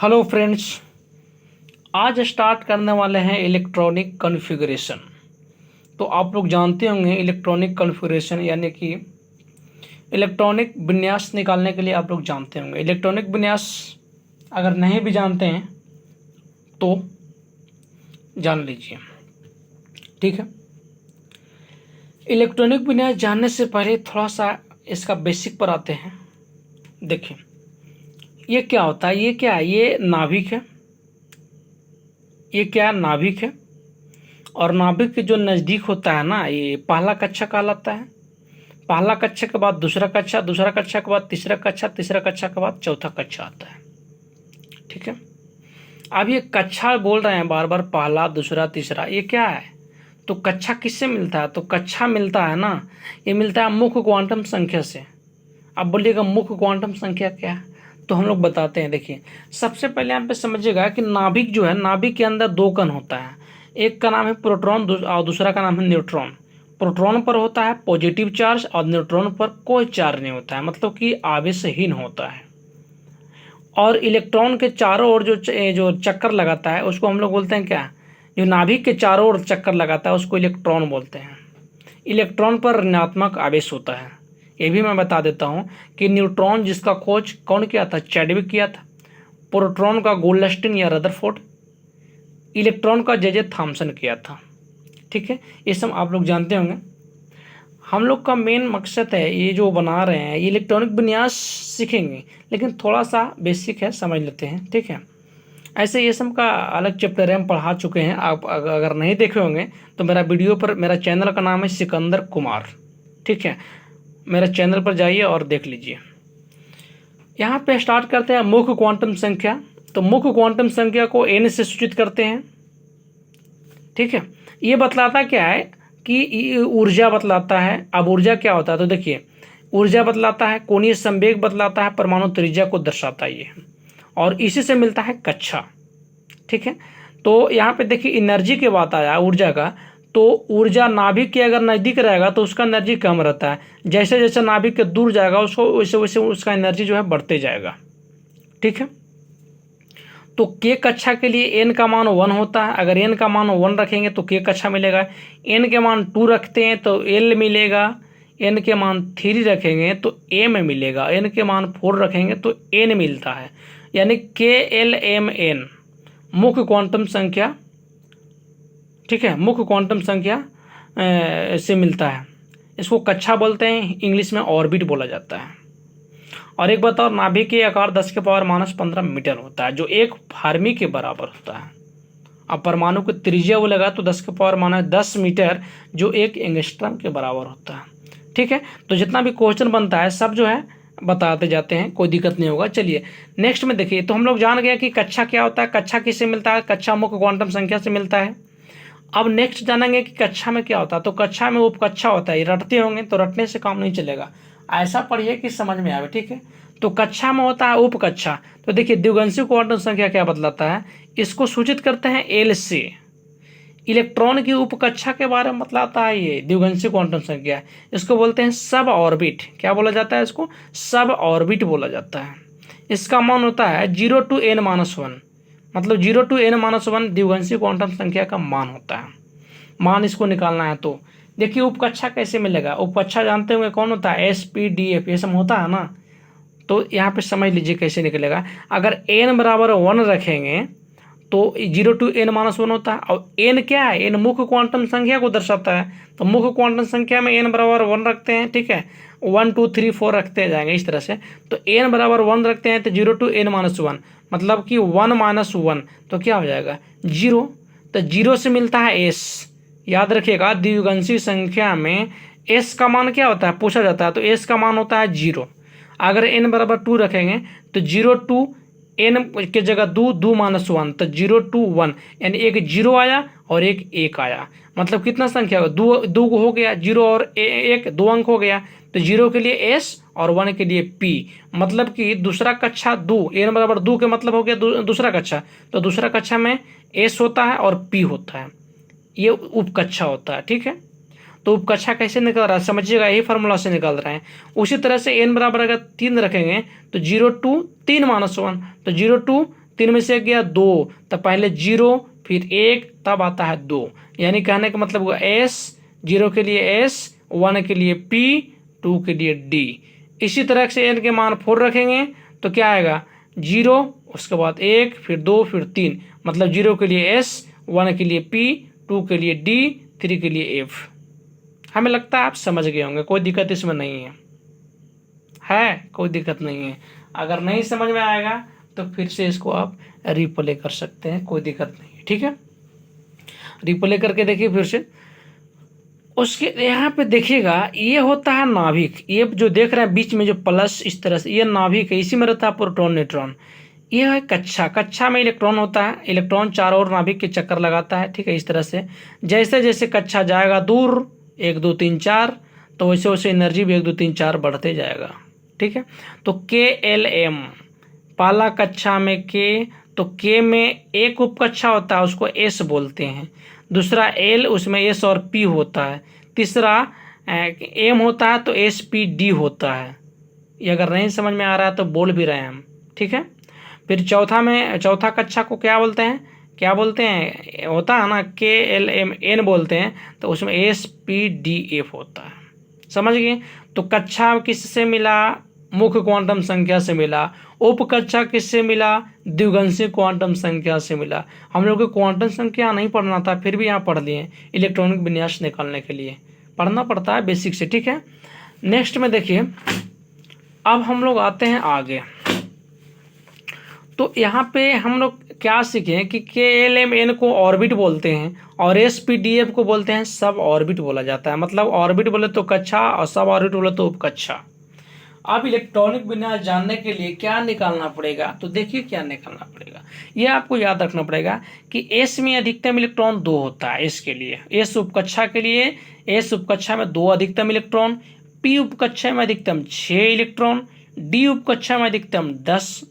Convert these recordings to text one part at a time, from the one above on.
Hello friends, आज start करने वाले हैं इलेक्ट्रॉनिक कॉन्फ़िगरेशन। तो आप लोग जानते होंगे इलेक्ट्रॉनिक कॉन्फ़िगरेशन यानी कि इलेक्ट्रॉनिक विन्यास निकालने के लिए आप लोग जानते होंगे। इलेक्ट्रॉनिक विन्यास अगर नहीं भी जानते हैं तो जान लीजिए, ठीक है। इलेक्ट्रॉनिक विन्यास जानने से पहले थोड़ा सा इसका बेसिक पर आते हैं। देखिए, ये क्या होता है, ये क्या है, ये नाभिक है। ये क्या है, नाभिक है। और नाभिक के जो नज़दीक होता है ना, ये पहला कक्षा कहलाता है। पहला कक्षा के बाद दूसरा कक्षा, दूसरा कक्षा के बाद तीसरा कक्षा, तीसरा कक्षा के बाद चौथा कक्षा आता है, ठीक है। अब ये कक्षा बोल रहे हैं बार बार, पहला दूसरा तीसरा, ये क्या है? तो कक्षा किससे मिलता है? तो कक्षा मिलता है ना, ये मिलता है मुख्य क्वांटम संख्या से। अब बोलिएगा मुख्य क्वांटम संख्या क्या है? तो हम लोग बताते हैं। देखिए, सबसे पहले यहाँ पे समझिएगा कि नाभिक जो है, नाभिक के अंदर दो कण होता है। एक का नाम है प्रोटॉन और दूसरा का नाम है न्यूट्रॉन। प्रोटॉन पर होता है पॉजिटिव चार्ज और न्यूट्रॉन पर कोई चार्ज नहीं होता है, मतलब कि आवेशहीन होता है। और इलेक्ट्रॉन के चारों ओर जो चक्कर लगाता है उसको हम लोग बोलते हैं क्या? जो नाभिक के चारों ओर चक्कर लगाता है उसको इलेक्ट्रॉन बोलते हैं। इलेक्ट्रॉन पर ऋणात्मक आवेश होता है। ये भी मैं बता देता हूँ कि न्यूट्रॉन जिसका खोज कौन किया था? चैडविक किया था। प्रोटॉन का गोल्डस्टीन या रदरफोर्ड। इलेक्ट्रॉन का जे थॉमसन किया था, ठीक है। ये सब आप लोग जानते होंगे। हम लोग का मेन मकसद है, ये जो बना रहे हैं इलेक्ट्रॉनिक विन्यास सीखेंगे, लेकिन थोड़ा सा बेसिक है, समझ लेते हैं, ठीक है। ऐसे ये सब का अलग चैप्टर है, हम पढ़ा चुके हैं। आप अगर नहीं देखे होंगे तो मेरा वीडियो पर, मेरा चैनल का नाम है सिकंदर कुमार, ठीक है। मेरे चैनल पर जाइए और देख लीजिए। यहाँ पे स्टार्ट करते हैं मुख्य क्वांटम संख्या। तो मुख्य क्वांटम संख्या को n से सूचित करते हैं, ठीक है। ये बतलाता क्या है कि ऊर्जा बतलाता है। अब ऊर्जा क्या होता है? तो देखिए, ऊर्जा बतलाता है, कोणीय संवेग बतलाता है, परमाणु त्रिज्या को दर्शाता है ये, और इसी से मिलता है कक्षा, ठीक है। तो यहाँ पे देखिए एनर्जी की बात आया, ऊर्जा का। तो ऊर्जा नाभिक के अगर नज़दीक रहेगा तो उसका एनर्जी कम रहता है। जैसे जैसे नाभिक के दूर जाएगा उसको वैसे वैसे उसका एनर्जी जो है बढ़ते जाएगा, ठीक है। तो के कक्षा के लिए एन का मान 1 होता है। अगर एन का मान 1 रखेंगे तो के कक्षा मिलेगा। एन के मान 2 रखते हैं तो एल मिलेगा। एन के मान 3 रखेंगे तो एम मिलेगा। एन के मान 4 रखेंगे तो एन मिलता है। यानी के एल एम एन मुख्य क्वांटम संख्या, ठीक है, मुख्य क्वांटम संख्या से मिलता है। इसको कक्षा बोलते हैं, इंग्लिश में ऑर्बिट बोला जाता है। और एक बताओ, नाभिक के आकार 10⁻⁻15 मीटर होता है, जो एक फार्मी के बराबर होता है। अब परमाणु की त्रिज्या वो लगा तो 10⁻10 मीटर, जो एक एंगस्ट्रम के बराबर होता है, ठीक है। तो जितना भी क्वेश्चन बनता है सब जो है बताते जाते हैं, कोई दिक्कत नहीं होगा। चलिए नेक्स्ट में देखिए। तो हम लोग जान गए कि कक्षा क्या होता है। कक्षा किससे मिलता है? कक्षा मुख्य क्वांटम संख्या से मिलता है। अब नेक्स्ट जानेंगे कि कक्षा में क्या होता है। तो कक्षा में उपकक्षा होता है। ये रटते होंगे तो रटने से काम नहीं चलेगा, ऐसा पढ़िए कि समझ में आवे, ठीक है। तो कक्षा में होता है उपकक्षा। तो देखिए, द्विगंशीय क्वांटम संख्या क्या बतलाता है? इसको सूचित करते हैं एल से। इलेक्ट्रॉन की उपकक्षा के बारे में बतलाता है ये द्विगंशीय क्वांटम संख्या। इसको बोलते हैं सब ऑर्बिट। क्या बोला जाता है इसको? सब ऑर्बिट बोला जाता है। इसका मान होता है 0 to n-1, मतलब 0 to n-1 द्विगंशीय क्वांटम संख्या का मान होता है। मान इसको निकालना है तो देखिए उपकक्षा कैसे मिलेगा। उपकक्षा जानते होंगे कौन होता है? SPDF, ये सब होता है ना। तो यहाँ पे समझ लीजिए कैसे निकलेगा। अगर n बराबर 1 रखेंगे तो 0 to n-1 होता है। और n क्या है? n मुख्य क्वांटम संख्या को दर्शाता है। तो मुख्य क्वांटम संख्या में n बराबर 1 रखते हैं, ठीक है। 1 2 3 4 रखते जाएंगे इस तरह से। तो n बराबर 1 रखते हैं तो 0 to n-1, मतलब कि 1 - 1 तो क्या हो जाएगा? 0। तो 0 से मिलता है s। याद रखिएगा, द्विगंशीय संख्या में s का मान क्या होता है पूछा जाता है, तो s का मान होता है 0। अगर n बराबर 2 रखेंगे तो 0 to n के जगह 2 2 - 1 तो 0 to 1, यानी एक 0 आया और एक 1 आया। मतलब कितना संख्या होगा? 2 हो गया, 0 और 1 2 अंक हो गया। तो 0 के लिए s और 1 के लिए p, मतलब कि दूसरा कक्षा 2, n बराबर 2 के मतलब हो गया दूसरा कक्षा। तो दूसरा कक्षा में s होता है और p होता है, ये उपकक्षा होता है, ठीक है। तो उपकक्षा कैसे निकल रहा है समझिएगा, यही फार्मूला से निकाल रहे हैं। उसी तरह से n बराबर अगर 3 रखेंगे तो 0 to 3 - 1, तो 0 to 3 में से 1 गया 2, तो पहले 0 फिर 1 तब आता है 2। यानी कहने का मतलब हुआ S, 0 के लिए S, 1 के लिए P, 2 के लिए D। इसी तरह से n के मान 4 रखेंगे तो क्या आएगा 0, उसके बाद 1 फिर 2 फिर 3, मतलब 0 के लिए S, 1 के लिए P, 2 के लिए D, 3 के लिए F। हमें लगता है आप समझ गए होंगे, कोई दिक्कत इसमें नहीं है कोई दिक्कत नहीं है। अगर नहीं समझ में आएगा तो फिर से इसको आप रिप्ले कर सकते हैं, कोई दिक्कत नहीं है। ठीक है, रिप्ले करके देखिए फिर से। उसके यहाँ पे देखिएगा ये होता है नाभिक, ये जो देख रहे हैं बीच में जो प्लस इस तरह से, ये नाभिक है, इसी में रहता है प्रोटॉन न्यूट्रॉन। ये है कक्षा, कक्षा में इलेक्ट्रॉन होता है, इलेक्ट्रॉन चारों ओर नाभिक के चक्कर लगाता है। ठीक है, इस तरह से जैसे जैसे कक्षा जाएगा दूर 1 2 3 4, तो वैसे वैसे एनर्जी भी 1 2 3 4 बढ़ते जाएगा। ठीक है, तो KLM पहला कक्षा में K, तो K में एक उपकक्षा होता है उसको S बोलते हैं, दूसरा L उसमें S और P होता है, तीसरा M होता है तो SPD होता है। ये अगर नहीं समझ में आ रहा है तो बोल भी रहे हैं हम। ठीक है, फिर चौथा कक्षा को क्या बोलते हैं, होता है ना KLMN बोलते हैं, तो उसमें SPDF होता है। समझ गए, तो कक्षा किससे मिला, मुख्य क्वांटम संख्या से मिला, उपकक्षा किससे मिला, द्विगंशीय क्वांटम संख्या से मिला। हम लोग को क्वांटम संख्या नहीं पढ़ना था, फिर भी यहाँ पढ़ लिए, इलेक्ट्रॉनिक विन्यास निकालने के लिए पढ़ना पड़ता है बेसिक से। ठीक है, नेक्स्ट में देखिए, अब हम लोग आते हैं आगे। तो यहाँ पे हम लोग क्या सीखे कि KLMN को ऑर्बिट बोलते हैं और SPDF को बोलते हैं सब ऑर्बिट बोला जाता है। मतलब ऑर्बिट बोले तो कक्षा और सब ऑर्बिट बोले तो उपकक्षा। अब इलेक्ट्रॉनिक विन्यास जानने के लिए क्या निकालना पड़ेगा, तो देखिए क्या निकालना पड़ेगा। ये आपको याद रखना पड़ेगा कि S में अधिकतम इलेक्ट्रॉन 2 होता है, S के लिए, S उपकक्षा के लिए, S उपकक्षा में 2 अधिकतम इलेक्ट्रॉन, P उपकक्षा में अधिकतम 6 इलेक्ट्रॉन, D उपकक्षा में अधिकतम 10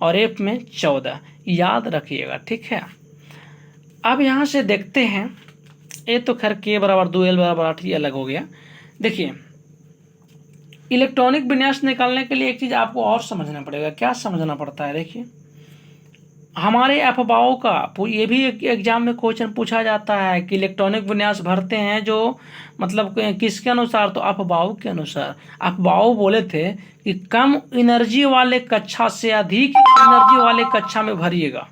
और F में 14। याद रखिएगा। ठीक है, अब यहाँ से देखते हैं, ये तो खैर K बराबर 2 L बराबर 8 ये अलग हो गया। देखिए इलेक्ट्रॉनिक विन्यास निकालने के लिए एक चीज आपको और समझना पड़ेगा। क्या समझना पड़ता है, देखिए हमारे अफबाओं का, ये भी एक एग्जाम में क्वेश्चन पूछा जाता है कि इलेक्ट्रॉनिक विन्यास भरते हैं जो मतलब किसके अनुसार, तो अफबाओं के अनुसार। अफबाओं बोले थे कि कम एनर्जी वाले कक्षा से अधिक एनर्जी वाले कक्षा में भरिएगा।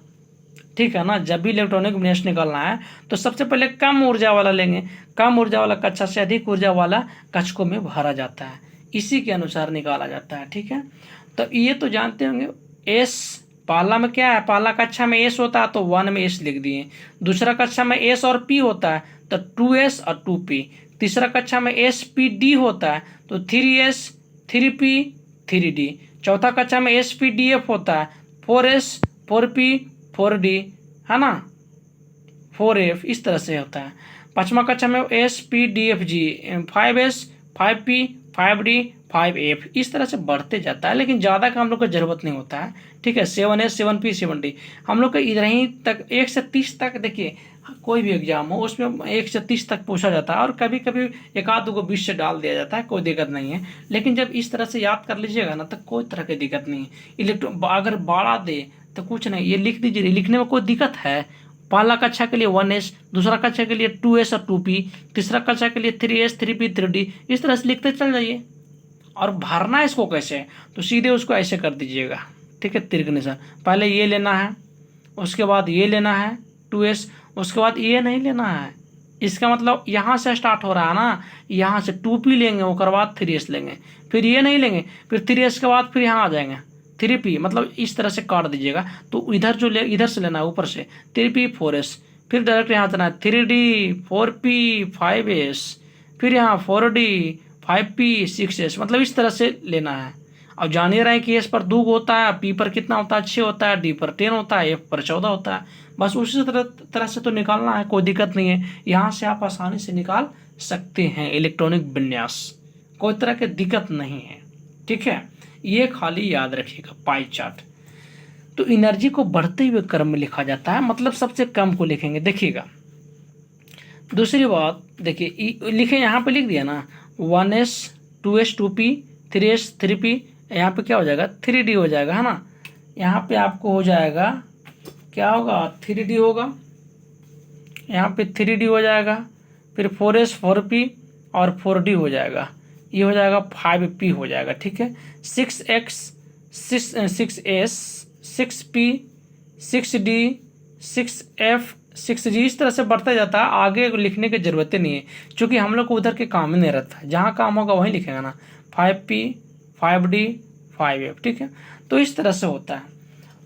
ठीक है ना, जब भी इलेक्ट्रॉनिक विन्यास निकालना है तो सबसे पहले कम ऊर्जा वाला लेंगे, कम ऊर्जा वाला कक्षा से अधिक ऊर्जा वाला कक्षकों में भरा जाता है, इसी के अनुसार निकाला जाता है। ठीक है, तो ये तो जानते होंगे। S पहला में क्या है, पहला कक्षा में S होता है तो 1 में S लिख दिए, दूसरा कक्षा में S और P होता है तो 2S और 2P, तीसरा कक्षा में SPD होता है तो 3S 3P 3D, चौथा कक्षा में SPDF होता है 4S 4P 4D, है ना, 4F, इस तरह से होता है। पांचवा कक्षा में SPDFG 5S 5P 5D 5F, इस तरह से बढ़ते जाता है, लेकिन ज़्यादा का हम लोग को जरूरत नहीं होता है। ठीक है, 7S 7P 7D, हम लोग को इधर ही तक 1 से 30 तक, देखिए कोई भी एग्जाम हो उसमें 1 से 30 तक पूछा जाता है और कभी कभी एक आध को 20 से डाल दिया जाता है, कोई दिक्कत नहीं है। लेकिन जब इस तरह से याद कर लीजिएगा ना तो कोई तरह की दिक्कत नहीं है। अगर बढ़ा दे तो कुछ नहीं, ये लिख दीजिए, लिखने में कोई दिक्कत है। पहला कक्षा के लिए 1S, दूसरा कक्षा के लिए 2S और 2P, तीसरा कक्षा के लिए 3S 3P 3D, इस तरह से लिखते चल जाइए। और भरना इसको कैसे, तो सीधे उसको ऐसे कर दीजिएगा। ठीक है, तिरक निशान, पहले ये लेना है, उसके बाद ये लेना है 2S, उसके बाद ये नहीं लेना है। इसका मतलब यहाँ से स्टार्ट हो रहा है ना, यहाँ से 2P लेंगे, उसके बाद 3S लेंगे, फिर ये नहीं लेंगे, फिर 3S के बाद फिर यहाँ आ जाएंगे 3P, मतलब इस तरह से काट दीजिएगा। तो इधर से लेना है ऊपर से 3P 4S, फिर डायरेक्ट यहाँ जाना है 3D 4P 5S, फिर यहाँ 4D 5P 6S, मतलब इस तरह से लेना है। अब जान ही रहे हैं कि S पर 2 होता है, P पर कितना होता है 6 होता है, D पर 10 होता है, F पर 14 होता है। बस उसी तरह से तो निकालना है, कोई दिक्कत नहीं है। यहाँ से आप आसानी से निकाल सकते हैं इलेक्ट्रॉनिक विन्यास, कोई तरह की दिक्कत नहीं है। ठीक है, ये खाली याद रखिएगा पाई चार्ट। तो एनर्जी को बढ़ते हुए क्रम में लिखा जाता है, मतलब सबसे कम को लिखेंगे। देखिएगा दूसरी बात, देखिए लिखे, यहाँ पे लिख दिया ना 1S 2S 2P 3S 3P, यहाँ पे क्या हो जाएगा 3D हो जाएगा, है ना। यहाँ पे आपको हो जाएगा क्या होगा 3D होगा, यहाँ पे 3D हो जाएगा, फिर 4S 4P और 4D हो जाएगा, ये हो जाएगा 5P हो जाएगा। ठीक है, 6X 6S 6P 6D 6F 6G इस तरह से बढ़ता जाता है। आगे लिखने की ज़रूरत ही नहीं है, क्योंकि हम लोग को उधर के काम ही नहीं रहता है, जहाँ काम होगा वहीं लिखेगा ना, 5P 5D 5F। ठीक है, तो इस तरह से होता है।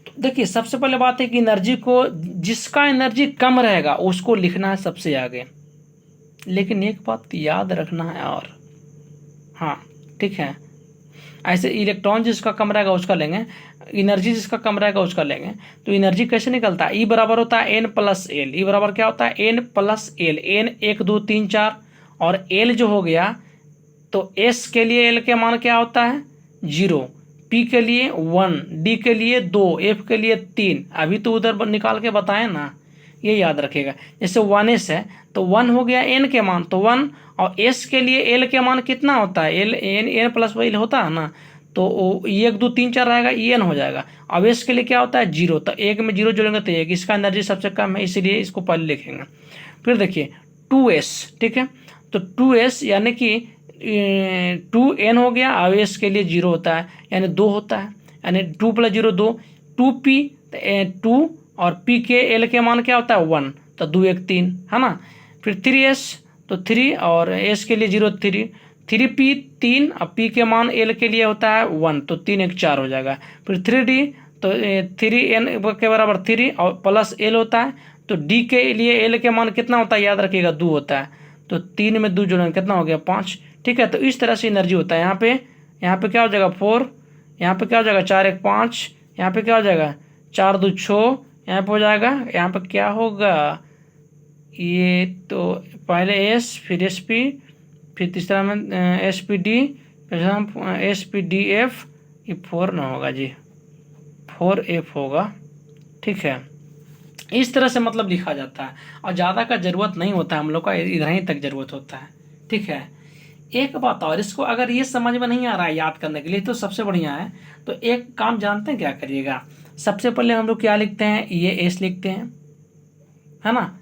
तो देखिए सबसे पहले बात है कि एनर्जी को, जिसका एनर्जी कम रहेगा उसको लिखना है सबसे आगे, लेकिन एक बात याद रखना है और, हाँ ठीक है, ऐसे इलेक्ट्रॉन जिसका कम रहेगा उसका लेंगे, एनर्जी जिसका कम रहेगा उसका लेंगे। तो एनर्जी कैसे निकलता है, ई बराबर होता है एन प्लस एल। ई बराबर क्या होता है एन प्लस एल, एन 1 2 3 4 और एल जो हो गया, तो एस के लिए एल के मान क्या होता है 0, पी के लिए 1, डी के लिए 2, एफ के लिए 3। अभी तो उधर निकाल के बताएं ना, ये याद रखेगा। जैसे 1s है तो 1 हो गया एन के मान, तो 1, और एस के लिए एल के मान कितना होता है L, N N plus L होता है ना, तो 1 2 3 4 रहेगा, ई एन हो जाएगा। अब एस के लिए क्या होता है 0, तो एक में 0 जोड़ेंगे तो एक, इसका एनर्जी सबसे कम है इसलिए इसको पहले लिखेंगे। फिर देखिए 2s, ठीक है, तो 2s यानी कि 2n हो गया, अब एस के लिए 0 होता है यानी 2 होता है, यानी 2 + 0 2, 2p 2 और p के l के मान क्या होता है 1, तो 2 1 3 है ना। फिर 3s तो 3 और s के लिए 0 3, 3p 3 और p के मान l के लिए होता है 1, तो 3 1 4 हो जाएगा। फिर 3d तो 3n के बराबर 3 और प्लस l होता है, तो d के लिए l के मान कितना होता है याद रखिएगा 2 होता है, तो 3 में 2 जोड़ेंगे कितना हो गया 5। ठीक है, तो इस तरह से एनर्जी होता है। यहाँ पे क्या हो जाएगा 4, यहाँ पे क्या हो जाएगा 4 1 5, यहाँ पे क्या हो जाएगा 4 2 6, यहाँ पे हो जाएगा, यहाँ पे क्या होगा ये, तो पहले एस फिर एस पी, फिर तीसरा में एस पी डी, फिर एस पी डी एफ, ये 4 ना होगा जी 4F होगा। ठीक है, इस तरह से मतलब लिखा जाता है, और ज़्यादा का ज़रूरत नहीं होता है, हम लोग का इधर ही तक ज़रूरत होता है। ठीक है, एक बात और, इसको अगर ये समझ में नहीं आ रहा है याद करने के लिए तो सबसे बढ़िया है, तो एक काम जानते हैं क्या करिएगा, सबसे पहले हम लोग क्या लिखते हैं, ये एस लिखते हैं है ना,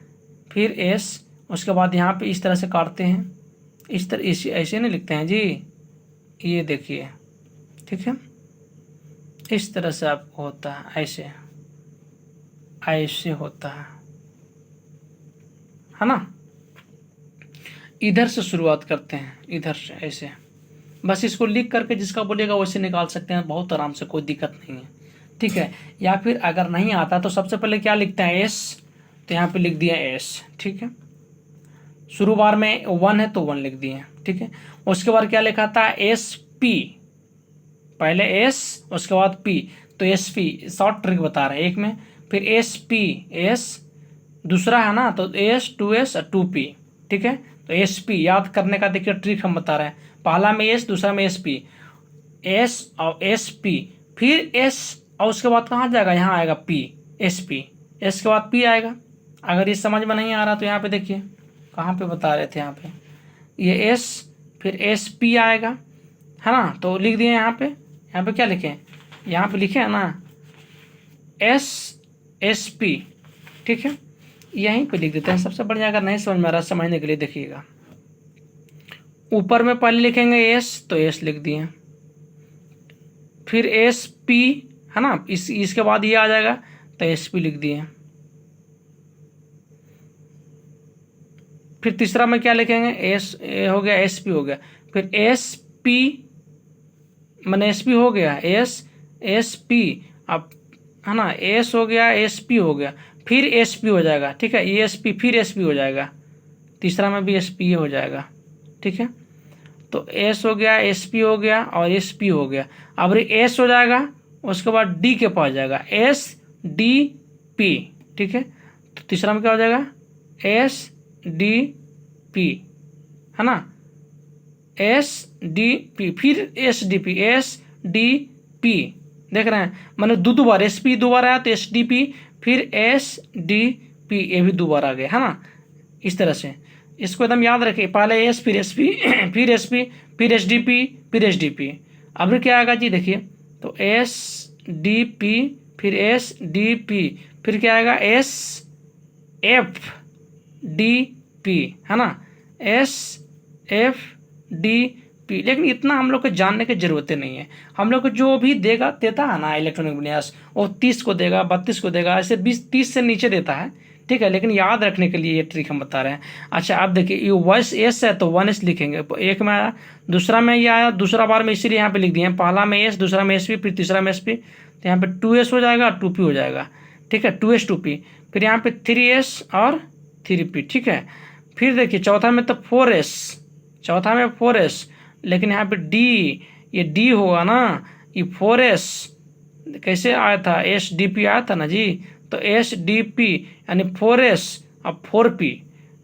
फिर एस, उसके बाद यहाँ पे इस तरह से काटते हैं, इस तरह ऐसे नहीं लिखते हैं जी, ये देखिए ठीक है, इस तरह से आपको होता है, ऐसे ऐसे होता है ना। इधर से शुरुआत करते हैं, इधर से ऐसे, बस इसको लिख करके जिसका बोलेगा वैसे निकाल सकते हैं बहुत आराम से, कोई दिक्कत नहीं है। ठीक है, या फिर अगर नहीं आता तो सबसे पहले क्या लिखते हैं एस, तो यहाँ पे लिख दिया एस। ठीक है, शुरू बार में 1 है तो 1 लिख दिए। ठीक है, उसके बाद क्या लिखा था एस पी, पहले एस उसके बाद पी, तो एस पी शॉर्ट ट्रिक बता रहे हैं एक में, फिर एस पी एस दूसरा है ना, तो एस 2s और 2p। ठीक है, तो एस पी याद करने का देखिए ट्रिक हम बता रहे हैं, पहला में एस दूसरा में एस पी, एस और एस पी, फिर एस और उसके बाद कहाँ जाएगा, यहाँ आएगा पी, एस पी, एस के बाद पी आएगा। अगर ये समझ में नहीं आ रहा तो यहाँ पे देखिए कहाँ पे बता रहे थे, यहाँ पे ये एस फिर एस पी आएगा है ना, तो लिख दिए यहाँ पे क्या लिखे, यहाँ पे लिखे है ना एस एस पी। ठीक है, यहीं पे लिख देते हैं सबसे बढ़िया, अगर नहीं समझ में आ रहा समझने के लिए देखिएगा, ऊपर में पहले लिखेंगे एस तो एस लिख दिए, फिर एस पी है ना, इसके बाद ये आ जाएगा तो एस पी लिख दिए, फिर तीसरा में क्या लिखेंगे एस हो गया एस पी हो गया, फिर एस पी मैंने एस पी हो गया, एस पी अब है ना, एस हो गया एस पी हो गया, फिर एस पी हो जाएगा। ठीक है, एस पी फिर एस पी हो जाएगा, तीसरा में भी एस पी हो जाएगा। ठीक है, तो एस हो गया एस पी हो गया और एस पी हो गया, अब एस हो जाएगा, उसके बाद डी के पास जाएगा एस डी पी। ठीक है, तो तीसरा में क्या हो जाएगा एस डी पी है ना, एस डी पी फिर S D P, S D P, देख रहे हैं मैंने दो बार एस पी 2 बार आया तो एस डी पी फिर एस डी पी, ये भी 2 बार आ गए है ना। इस तरह से इसको एकदम याद रखिए, पहले एस फिर एस पी फिर एस पी फिर एस डी पी फिर एस डी पी। अब क्या आएगा जी देखिए, तो एस डी पी फिर एस डी पी, फिर क्या आएगा एस एफ डी पी, है ना, एस एफ डी पी। लेकिन इतना हम लोग को जानने की जरूरत नहीं है। हम लोग को जो भी देता है ना इलेक्ट्रॉनिक विन्यास, वो 30 को देगा, 32 को देगा, ऐसे 20-30 से नीचे देता है, ठीक है। लेकिन याद रखने के लिए ये ट्रिक हम बता रहे हैं। अच्छा अब देखिए, ये वॉइस एस है तो 1S लिखेंगे, एक में आया, दूसरा में ये आया, दूसरा बार में इसीलिए यहाँ पे लिख दिए हैं, पहला में एस, दूसरा में एस पी, फिर तीसरा में एस पी, तो यहाँ पे 2S हो जाएगा, 2P हो जाएगा, ठीक है, 2S 2P। फिर यहाँ पे 3S और 3P, ठीक है। फिर देखिए चौथा में तो 4S, चौथा में 4S, लेकिन यहाँ पे डी, ये डी होगा ना, ये 4S कैसे आया था, SDP आया था ना जी, तो SDP यानी 4S और 4P,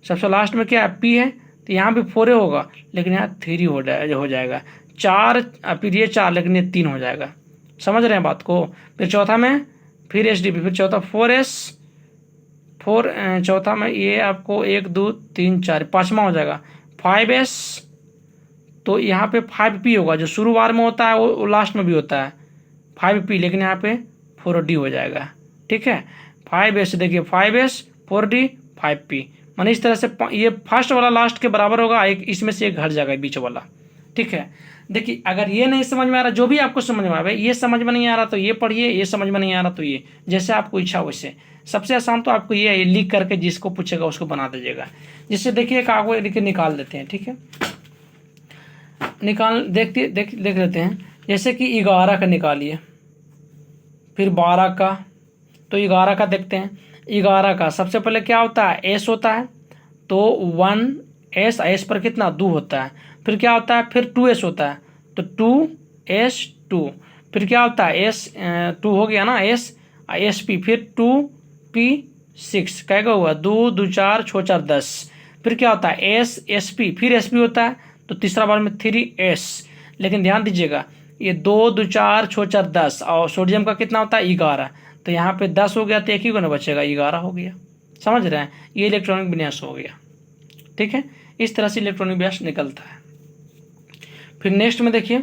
सबसे लास्ट में क्या है P है, तो यहाँ भी 4A होगा, लेकिन यहाँ 3 हो जाएगा, 4, फिर ये 4, लेकिन ये 3 हो जाएगा। समझ रहे हैं बात को। फिर चौथा में फिर SDP, फिर चौथा 4S, चौथा में ये आपको 1 2 3 4, पाँचवा हो जाएगा 5S, तो यहाँ पे 5P होगा, जो शुरू बार में होता है वो लास्ट में भी होता है 5P, लेकिन यहाँ पे 4D हो जाएगा, ठीक है। 5S देखिए, 5S 4D 5P, माने इस तरह से ये फर्स्ट वाला लास्ट के बराबर होगा, एक इसमें से एक घट जाएगा बीच वाला, ठीक है। देखिए अगर ये नहीं समझ में आ रहा, जो भी आपको समझ में आ रहा है, ये समझ में नहीं आ रहा तो ये पढ़िए, ये समझ में नहीं आ रहा तो ये, जैसे आपको इच्छा वैसे। सबसे आसान तो आपको ये लिख करके जिसको पूछेगा उसको बना दीजिएगा। जिससे देखिए कागज लिख के निकाल देते हैं, ठीक है, देख लेते हैं। जैसे कि 11 का निकालिए, फिर 12 का, तो 11 का देखते हैं। 11 का सबसे पहले क्या होता है, एस होता है, तो 1S, एस पर कितना 2 होता है। फिर क्या होता है, फिर 2S होता है, तो 2S2। फिर क्या होता है, S 2 हो गया ना, SP, फिर 2P6, क्या हुआ 2 2 4 6 4 10। फिर क्या होता है SP, फिर SP होता है, तो तीसरा बार में 3S। लेकिन ध्यान दीजिएगा, ये 2 2 4 6 4 10, और सोडियम का कितना होता है 11, तो यहाँ पे 10 हो गया, तो एक ही को ना बचेगा, 11 हो गया। समझ रहे हैं, ये इलेक्ट्रॉनिक विन्यास हो गया, ठीक है। इस तरह से इलेक्ट्रॉनिक विन्यास निकलता है। फिर नेक्स्ट में देखिए,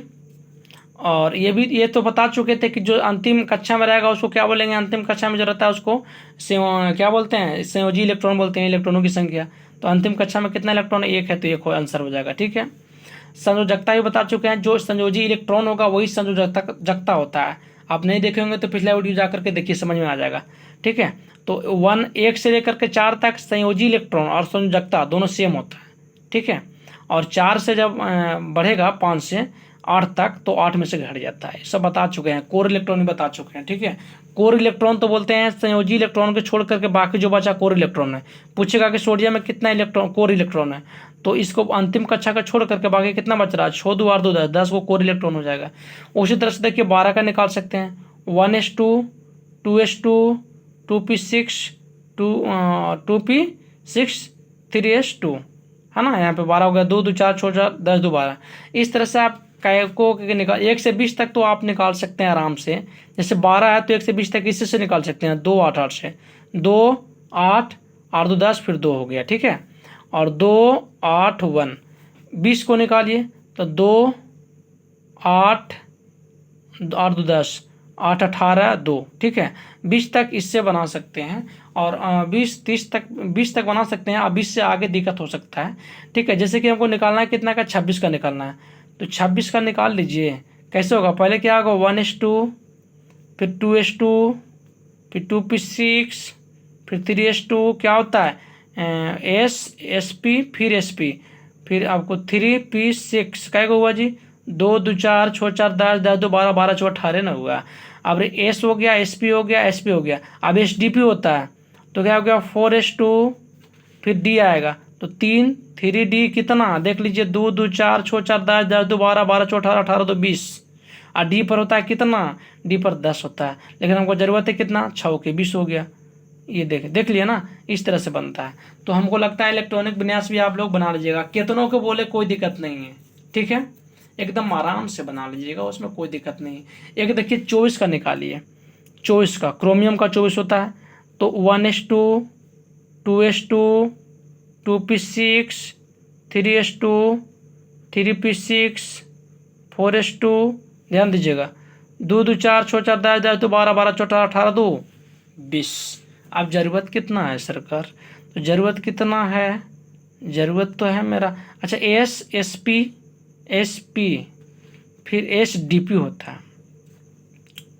और ये तो बता चुके थे कि जो अंतिम कक्षा में रहेगा उसको क्या बोलेंगे, अंतिम कक्षा में जो रहता है उसको क्या बोलते हैं, संयोजी इलेक्ट्रॉन बोलते हैं, इलेक्ट्रॉनों की संख्या। तो अंतिम कक्षा में कितना इलेक्ट्रॉन, 1 है, तो 1 आंसर हो जाएगा, ठीक है। संयोजकता भी बता चुके हैं, जो संयोजी इलेक्ट्रॉन होगा वही संयोजकता होता है। आप नहीं देखे होंगे तो पिछला वीडियो जा करके देखिए, समझ में आ जाएगा, ठीक है। तो 1 से लेकर के 4 तक संयोजी इलेक्ट्रॉन और संयोजकता दोनों सेम होता है, ठीक है। और 4 से जब बढ़ेगा 5 से 8 तक, तो 8 में से घट जाता है। सब बता चुके हैं, कोर इलेक्ट्रॉन भी बता चुके हैं, ठीक है। कोर इलेक्ट्रॉन तो बोलते हैं संयोजी इलेक्ट्रॉन को छोड़ करके बाकी जो बचा कोर इलेक्ट्रॉन है। पूछेगा कि सोडियम में कितना इलेक्ट्रॉन कोर इलेक्ट्रॉन है, तो इसको अंतिम कक्षा का छोड़ करके बाकी कितना बच रहा है, 6 2 8 2 10, 10 को कोर इलेक्ट्रॉन हो जाएगा। उसी तरह से देखिए 12 का निकाल सकते हैं, 1S2 2S2 2P6 2P6 3S2, है ना। यहाँ पे 12 हो गया, 2 2 4 6 4 10 2 12। इस तरह से आप को निकाल 1 से 20 तक तो आप निकाल सकते हैं आराम से। जैसे 12 है तो 1 से 20 तक इसी से निकाल सकते हैं, 2 8 8 से, 2 8 8 2 10, फिर 2 हो गया, ठीक है। और 2 8 1 20 को निकालिए, तो 2 8 8 2 10 8 18 2, ठीक है। 20 तक इससे बना सकते हैं, और 20 तक बना सकते हैं। अब 20 से आगे दिक्कत हो सकता है, ठीक है। जैसे कि हमको निकालना है कितना का, 26 का निकालना है, तो 26 का निकाल लीजिए। कैसे होगा, पहले क्या होगा 1S2, फिर 2S2, फिर 2P6, फिर 3S2, क्या होता है SP, फिर SP, फिर आपको 3P6, क्या हुआ जी 2 2 4 6 4 10 10 2 12 12 4 18 ना हुआ। अब S हो गया, SP हो गया, SP हो गया। अब SDP होता है, तो क्या हो गया 4S2, फिर D आएगा, तो 3D कितना देख लीजिए, 2 2 4 6 4 10 10 2 12 12 4 18 18 2 20। और D पर होता है कितना, D पर 10 होता है, लेकिन हमको जरूरत है कितना 6 के, 20 हो गया। ये देख लिया ना, इस तरह से बनता है। तो हमको लगता है इलेक्ट्रॉनिक विन्यास भी आप लोग बना लीजिएगा, कितनों को बोले कोई दिक्कत नहीं है, ठीक है। एकदम आराम से बना लीजिएगा, उसमें कोई दिक्कत नहीं। एक देखिए 24 का निकालिए, 24 का क्रोमियम का 24 होता है, तो 1S2 2S2 2P6 3S2 3P6 4S2, ध्यान दीजिएगा 2 2 4 6 4 10 10 2 12 12 14 18 2 20। अब ज़रूरत कितना है सरकार? तो ज़रूरत कितना है? ज़रूरत तो है मेरा, अच्छा एस पी फिर SDP होता है,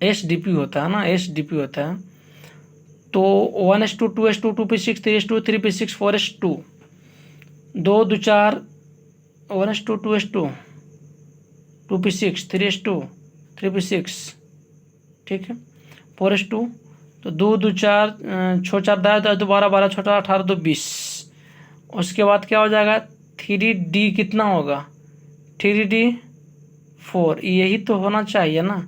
SDP होता है ना, SDP होता है। तो 1:2 2:2 2p6 3:2 3p6 4:2 2 2 4 1:2 2:2 2p6 3:2 3p6, ठीक है 4:2। तो 2 2 4 6 4 10 10 2 12 12 6 18 2 20। उसके बाद क्या हो जाएगा? 3D कितना होगा? 3D 4। यही तो होना चाहिए ना,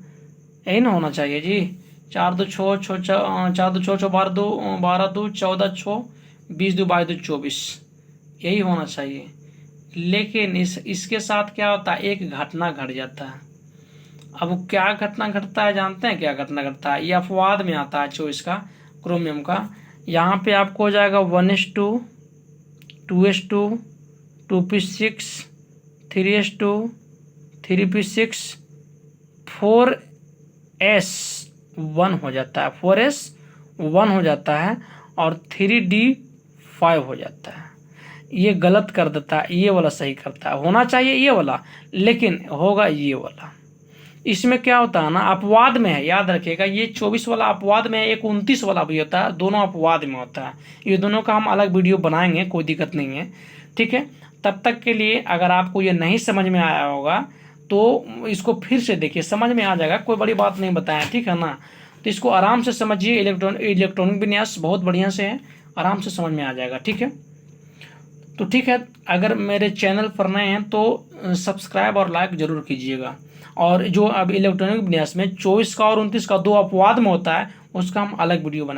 यही ना होना चाहिए जी। 4 2 6 6 4 2 6 6 12 2 12 2 14 6 20 2 22 2 24, यही होना चाहिए। लेकिन इसके साथ क्या होता है? एक घटना घट जाता है। अब क्या घटना घटता है जानते हैं? क्या घटना घटता है? ये अपवाद में आता है जो इसका क्रोमियम का। यहाँ पे आपको हो जाएगा 1:2 2:2 2p6 3:2 3p6 4s1 हो जाता है, 4s1 हो जाता है और 3D5 हो जाता है। ये गलत कर देता है, ये वाला सही करता है। होना चाहिए ये वाला, लेकिन होगा ये वाला। इसमें क्या होता है ना, अपवाद में है, याद रखिएगा। ये 24 वाला अपवाद में है, एक 29 वाला भी होता है, दोनों अपवाद में होता है। ये दोनों का हम अलग वीडियो बनाएंगे, कोई दिक्कत नहीं है, ठीक है। तब तक के लिए अगर आपको ये नहीं समझ में आया होगा तो इसको फिर से देखिए, समझ में आ जाएगा, कोई बड़ी बात नहीं बताया, ठीक है ना। तो इसको आराम से समझिए, इलेक्ट्रॉनिक विन्यास बहुत बढ़िया से है, आराम से समझ में आ जाएगा, ठीक है। तो ठीक है, अगर मेरे चैनल पर नए हैं तो सब्सक्राइब और लाइक जरूर कीजिएगा। और जो अब इलेक्ट्रॉनिक विन्यास में 24 का और 29 का दो अपवाद में होता है, उसका हम अलग वीडियो बनाएंगे।